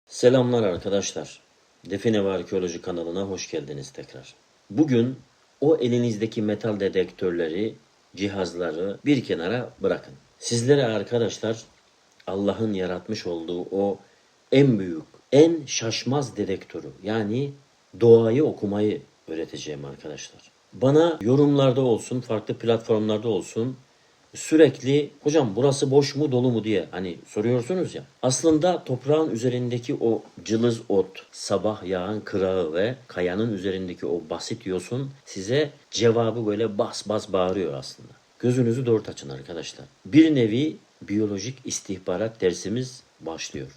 Selamlar arkadaşlar. Define ve Arkeoloji kanalına hoş geldiniz tekrar. Bugün o elinizdeki metal dedektörleri, cihazları bir kenara bırakın. Sizlere arkadaşlar Allah'ın yaratmış olduğu o en büyük, en şaşmaz dedektörü yani doğayı okumayı öğreteceğim arkadaşlar. Bana yorumlarda olsun, farklı platformlarda olsun sürekli hocam burası boş mu dolu mu diye hani soruyorsunuz ya. Aslında toprağın üzerindeki o cılız ot, sabah yağan kırağı ve kayanın üzerindeki o basit yosun size cevabı böyle bas bas bağırıyor aslında. Gözünüzü dört açın arkadaşlar. Bir nevi biyolojik istihbarat dersimiz başlıyor.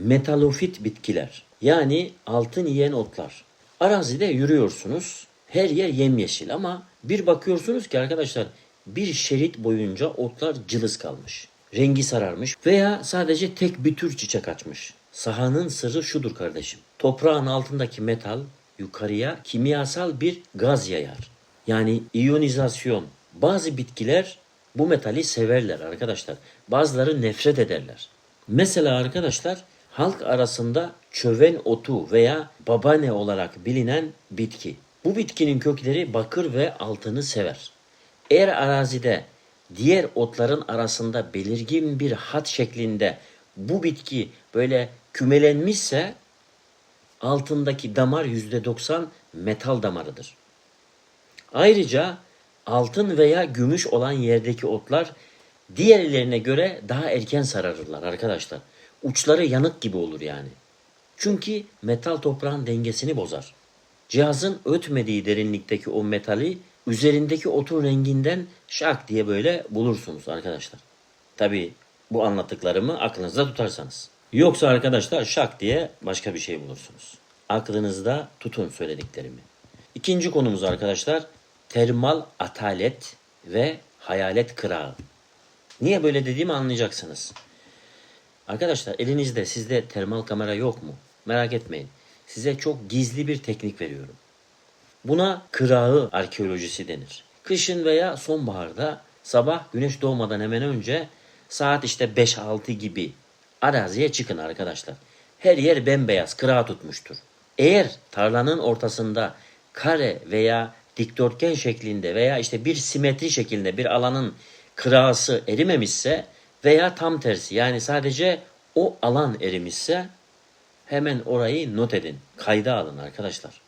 Metalofit bitkiler yani altın yiyen otlar. Arazide yürüyorsunuz. Her yer yemyeşil ama bir bakıyorsunuz ki arkadaşlar bir şerit boyunca otlar cılız kalmış. Rengi sararmış veya sadece tek bir tür çiçek açmış. Sahanın sırrı şudur kardeşim. Toprağın altındaki metal yukarıya kimyasal bir gaz yayar. Yani iyonizasyon. Bazı bitkiler bu metali severler arkadaşlar. Bazıları nefret ederler. Mesela arkadaşlar halk arasında çöven otu veya babane olarak bilinen bitki. Bu bitkinin kökleri bakır ve altını sever. Eğer arazide diğer otların arasında belirgin bir hat şeklinde bu bitki böyle kümelenmişse altındaki damar %90 metal damarıdır. Ayrıca altın veya gümüş olan yerdeki otlar diğerlerine göre daha erken sararırlar arkadaşlar. Uçları yanık gibi olur yani. Çünkü metal toprağın dengesini bozar. Cihazın ötmediği derinlikteki o metali üzerindeki otun renginden şak diye böyle bulursunuz arkadaşlar. Tabii bu anlattıklarımı aklınızda tutarsanız. Yoksa arkadaşlar şak diye başka bir şey bulursunuz. Aklınızda tutun söylediklerimi. İkinci konumuz arkadaşlar termal atalet ve hayalet kırağı. Niye böyle dediğimi anlayacaksınız. Arkadaşlar elinizde sizde termal kamera yok mu? Merak etmeyin. Size çok gizli bir teknik veriyorum. Buna kırağı arkeolojisi denir. Kışın veya sonbaharda sabah güneş doğmadan hemen önce saat işte 5-6 gibi araziye çıkın arkadaşlar. Her yer bembeyaz kırağı tutmuştur. Eğer tarlanın ortasında kare veya dikdörtgen şeklinde veya işte bir simetri şeklinde bir alanın kırağısı erimemişse veya tam tersi yani sadece o alan erimişse hemen orayı not edin, kayda alın arkadaşlar.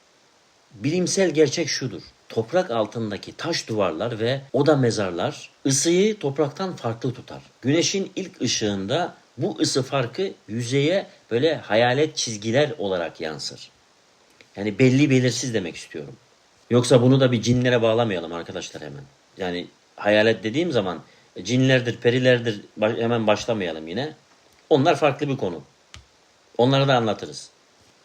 Bilimsel gerçek şudur. Toprak altındaki taş duvarlar ve oda mezarlar ısıyı topraktan farklı tutar. Güneşin ilk ışığında bu ısı farkı yüzeye böyle hayalet çizgiler olarak yansır. Yani belli belirsiz demek istiyorum. Yoksa bunu da bir cinlere bağlamayalım arkadaşlar hemen. Yani hayalet dediğim zaman cinlerdir, perilerdir hemen başlamayalım yine. Onlar farklı bir konu. Onları da anlatırız.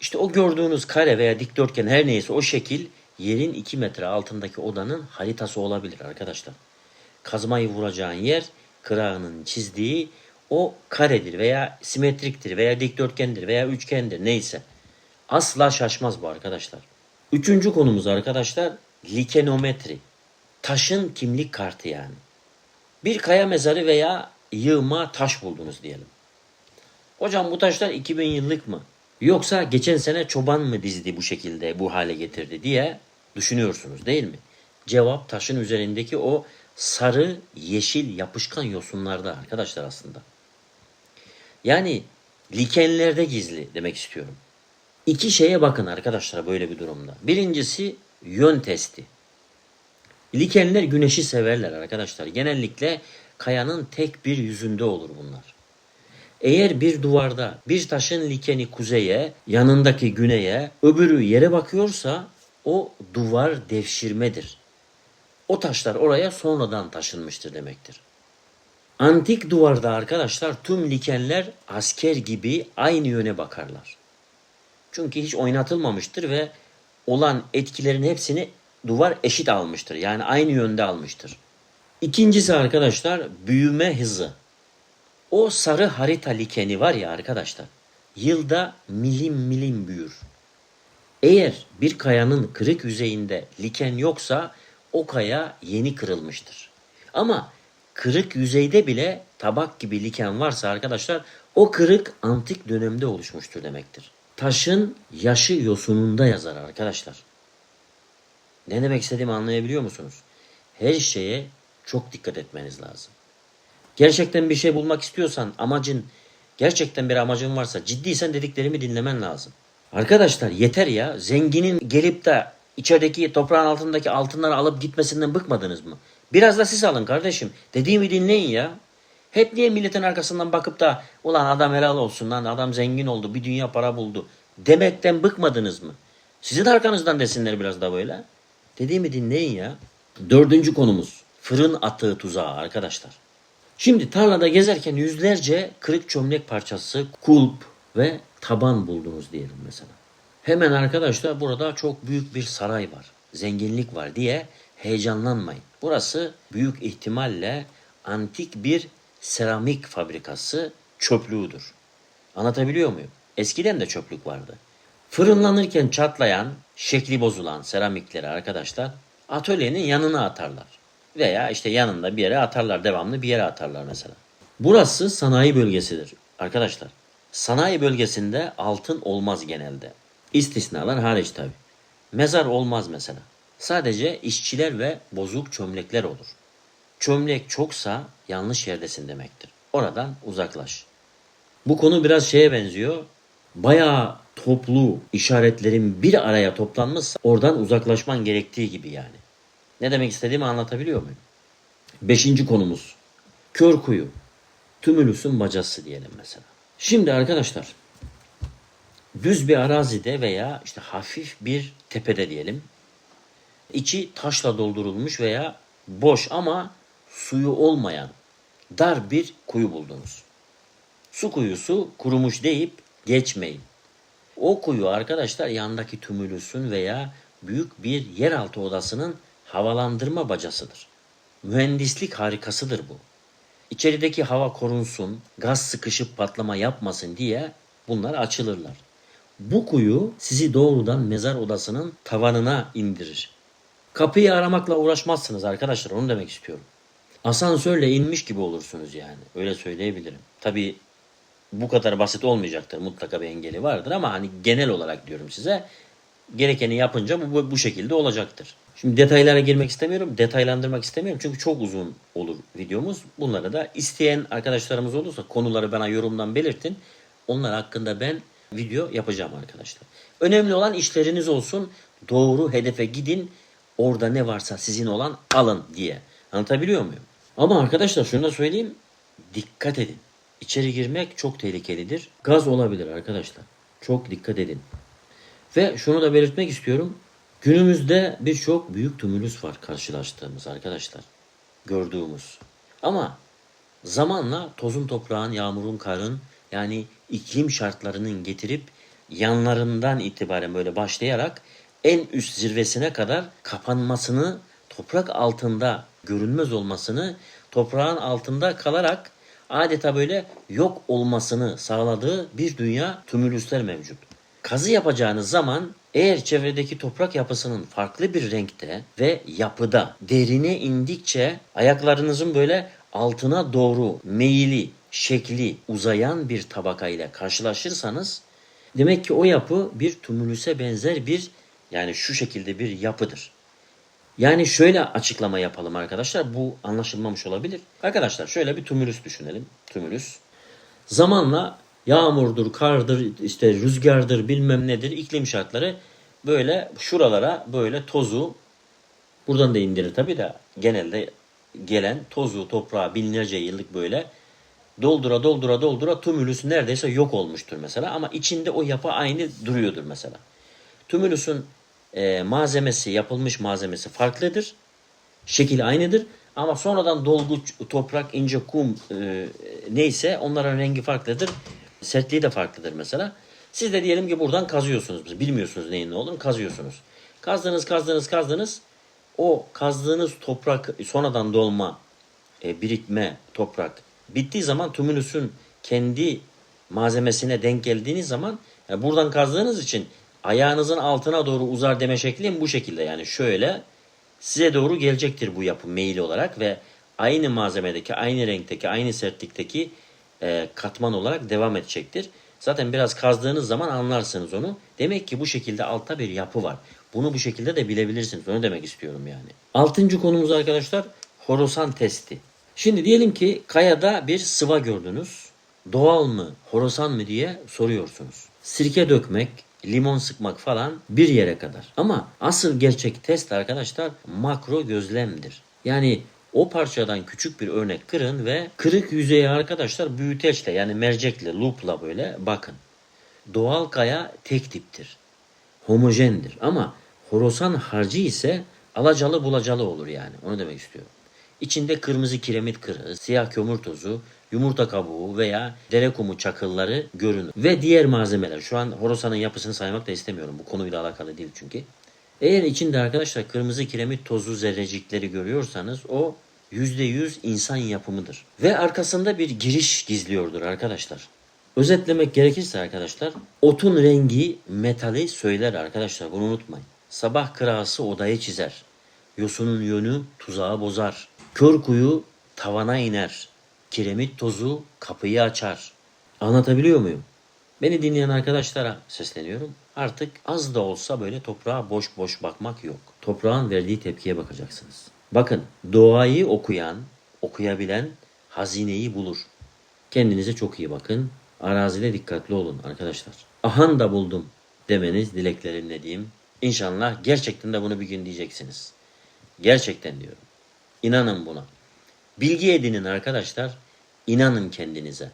İşte o gördüğünüz kare veya dikdörtgen her neyse o şekil yerin 2 metre altındaki odanın haritası olabilir arkadaşlar. Kazmayı vuracağın yer kırağının çizdiği o karedir veya simetriktir veya dikdörtgendir veya üçgendir neyse. Asla şaşmaz bu arkadaşlar. Üçüncü konumuz arkadaşlar likenometri. Taşın kimlik kartı yani. Bir kaya mezarı veya yığma taş buldunuz diyelim. Hocam bu taşlar 2000 yıllık mı? Yoksa geçen sene çoban mı dizdi bu şekilde bu hale getirdi diye düşünüyorsunuz değil mi? Cevap taşın üzerindeki o sarı yeşil yapışkan yosunlarda arkadaşlar aslında. Yani likenlerde gizli demek istiyorum. İki şeye bakın arkadaşlar böyle bir durumda. Birincisi yön testi. Likenler güneşi severler arkadaşlar. Genellikle kayanın tek bir yüzünde olur bunlar. Eğer bir duvarda bir taşın likeni kuzeye, yanındaki güneye, öbürü yere bakıyorsa o duvar devşirmedir. O taşlar oraya sonradan taşınmıştır demektir. Antik duvarda arkadaşlar tüm likenler asker gibi aynı yöne bakarlar. Çünkü hiç oynatılmamıştır ve olan etkilerin hepsini duvar eşit almıştır. Yani aynı yönde almıştır. İkincisi arkadaşlar büyüme hızı. O sarı harita likeni var ya arkadaşlar. yılda milim milim büyür. Eğer bir kayanın kırık yüzeyinde liken yoksa o kaya yeni kırılmıştır. Ama kırık yüzeyde bile tabak gibi liken varsa arkadaşlar o kırık antik dönemde oluşmuştur demektir. Taşın yaşı yosununda yazar arkadaşlar. Ne demek istediğimi anlayabiliyor musunuz? Her şeye çok dikkat etmeniz lazım. Gerçekten bir şey bulmak istiyorsan gerçekten bir amacın varsa ciddiysen dediklerimi dinlemen lazım. Arkadaşlar yeter ya. Zenginin gelip de içerideki toprağın altındaki altınları alıp gitmesinden bıkmadınız mı? Biraz da siz alın kardeşim. Dediğimi dinleyin ya. Hep niye milletin arkasından bakıp da ulan adam helal olsun lan adam zengin oldu bir dünya para buldu demekten bıkmadınız mı? Sizin arkanızdan desinler biraz da böyle. Dediğimi dinleyin ya. Dördüncü konumuz fırın atığı tuzağı arkadaşlar. Şimdi tarlada gezerken yüzlerce kırık çömlek parçası, kulp ve taban buldunuz diyelim mesela. Hemen arkadaşlar burada çok büyük bir saray var, zenginlik var diye heyecanlanmayın. Burası büyük ihtimalle antik bir seramik fabrikası çöplüğüdür. Anlatabiliyor muyum? Eskiden de çöplük vardı. Fırınlanırken çatlayan, şekli bozulan seramikleri arkadaşlar atölyenin yanına atarlar. Veya işte yanında bir yere atarlar, devamlı bir yere atarlar mesela. Burası sanayi bölgesidir arkadaşlar. Sanayi bölgesinde altın olmaz genelde. İstisnalar hariç tabi. Mezar olmaz mesela. Sadece işçiler ve bozuk çömlekler olur. Çömlek çoksa yanlış yerdesin demektir. Oradan uzaklaş. Bu konu biraz şeye benziyor. Bayağı toplu işaretlerin bir araya toplanmışsa oradan uzaklaşman gerektiği gibi yani. Ne demek istediğimi anlatabiliyor muyum? Beşinci konumuz. Kör kuyu. Tümülüs'ün bacası diyelim mesela. Şimdi arkadaşlar düz bir arazide veya işte hafif bir tepede diyelim. İçi taşla doldurulmuş veya boş ama suyu olmayan dar bir kuyu buldunuz. Su kuyusu kurumuş deyip geçmeyin. O kuyu arkadaşlar yandaki tümülüsün veya büyük bir yeraltı odasının havalandırma bacasıdır. Mühendislik harikasıdır bu. İçerideki hava korunsun, gaz sıkışıp patlama yapmasın diye bunlar açılırlar. Bu kuyu sizi doğrudan mezar odasının tavanına indirir. Kapıyı aramakla uğraşmazsınız arkadaşlar, onu demek istiyorum. Asansörle inmiş gibi olursunuz yani, öyle söyleyebilirim. Tabii bu kadar basit olmayacaktır, mutlaka bir engeli vardır ama hani genel olarak diyorum size. Gerekeni yapınca bu şekilde olacaktır. Şimdi detaylara girmek istemiyorum, detaylandırmak istemiyorum çünkü çok uzun olur videomuz. Bunları da isteyen arkadaşlarımız olursa konuları bana yorumdan belirtin. Onlar hakkında ben video yapacağım arkadaşlar. Önemli olan işleriniz olsun, doğru hedefe gidin, orada ne varsa sizin olan alın diye. Anlatabiliyor muyum? Ama arkadaşlar şunu da söyleyeyim, dikkat edin. İçeri girmek çok tehlikelidir. Gaz olabilir arkadaşlar. Çok dikkat edin. Ve şunu da belirtmek istiyorum. Günümüzde birçok büyük tümülüs var karşılaştığımız arkadaşlar. Gördüğümüz. Ama zamanla tozun toprağın, yağmurun, karın yani iklim şartlarının getirip yanlarından itibaren böyle başlayarak en üst zirvesine kadar kapanmasını, toprak altında görünmez olmasını, toprağın altında kalarak adeta böyle yok olmasını sağladığı bir dünya tümülüsler mevcut. Kazı yapacağınız zaman eğer çevredeki toprak yapısının farklı bir renkte ve yapıda derine indikçe ayaklarınızın böyle altına doğru meyili, şekli uzayan bir tabaka ile karşılaşırsanız demek ki o yapı bir tümülüse benzer bir yani şu şekilde bir yapıdır. Yani şöyle açıklama yapalım arkadaşlar. Bu anlaşılmamış olabilir. Arkadaşlar şöyle bir tümülüs düşünelim. Tümülüs. Zamanla yağmurdur, kardır, işte rüzgardır, bilmem nedir, iklim şartları böyle şuralara böyle tozu buradan da indirir tabii de genelde gelen tozu, toprağı binlerce yıllık böyle doldura tümülüs neredeyse yok olmuştur mesela ama içinde o yapı aynı duruyordur mesela. Tümülüsün malzemesi, yapılmış malzemesi farklıdır. Şekil aynıdır. Ama sonradan dolgu, toprak, ince kum neyse onların rengi farklıdır. Sertliği de farklıdır mesela. Siz de diyelim ki buradan kazıyorsunuz. Bilmiyorsunuz neyin ne olduğunu kazıyorsunuz. Kazdınız. O kazdığınız toprak sonradan dolma, birikme toprak bittiği zaman tümülüsün kendi malzemesine denk geldiğiniz zaman buradan kazdığınız için ayağınızın altına doğru uzar deme şeklim bu şekilde. Yani şöyle size doğru gelecektir bu yapı meyil olarak ve aynı malzemedeki, aynı renkteki, aynı sertlikteki katman olarak devam edecektir. Zaten biraz kazdığınız zaman anlarsınız onu. Demek ki bu şekilde altta bir yapı var. Bunu bu şekilde de bilebilirsiniz. Onu demek istiyorum yani. 6. konumuz arkadaşlar Horasan testi. Şimdi diyelim ki kayada bir sıva gördünüz. Doğal mı, Horasan mı diye soruyorsunuz. Sirke dökmek, limon sıkmak falan bir yere kadar. Ama asıl gerçek test arkadaşlar makro gözlemdir. Yani o parçadan küçük bir örnek kırın ve kırık yüzeye arkadaşlar büyüteçle yani mercekle, lupla böyle bakın. Doğal kaya tek tiptir. Homojendir ama Horasan harcı ise alacalı bulacalı olur yani. Onu demek istiyorum. İçinde kırmızı kiremit kırığı, siyah kömür tozu, yumurta kabuğu veya dere kumu çakılları görünür. Ve diğer malzemeler. Şu an Horasan'ın yapısını saymak da istemiyorum. Bu konuyla alakalı değil çünkü. Eğer içinde arkadaşlar kırmızı kiremit tozu zerrecikleri görüyorsanız o %100 insan yapımıdır. Ve arkasında bir giriş gizliyordur arkadaşlar. Özetlemek gerekirse arkadaşlar otun rengi metali söyler arkadaşlar bunu unutmayın. Sabah kırağısı odayı çizer. Yosunun yönü tuzağı bozar. Kör kuyu tavana iner. Kiremit tozu kapıyı açar. Anlatabiliyor muyum? Beni dinleyen arkadaşlara sesleniyorum. Artık az da olsa böyle toprağa boş boş bakmak yok. Toprağın verdiği tepkiye bakacaksınız. Bakın doğayı okuyan, okuyabilen hazineyi bulur. Kendinize çok iyi bakın. Arazide dikkatli olun arkadaşlar. Ahan da buldum demeniz dileklerimle diyeyim. İnşallah gerçekten de bunu bir gün diyeceksiniz. Gerçekten diyorum. İnanın buna. Bilgi edinin arkadaşlar. İnanın kendinize.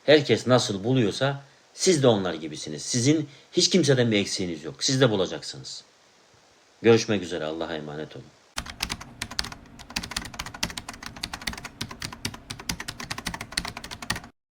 Herkes nasıl buluyorsa siz de onlar gibisiniz. Sizin hiç kimseden bir eksiğiniz yok. Siz de bulacaksınız. Görüşmek üzere. Allah'a emanet olun.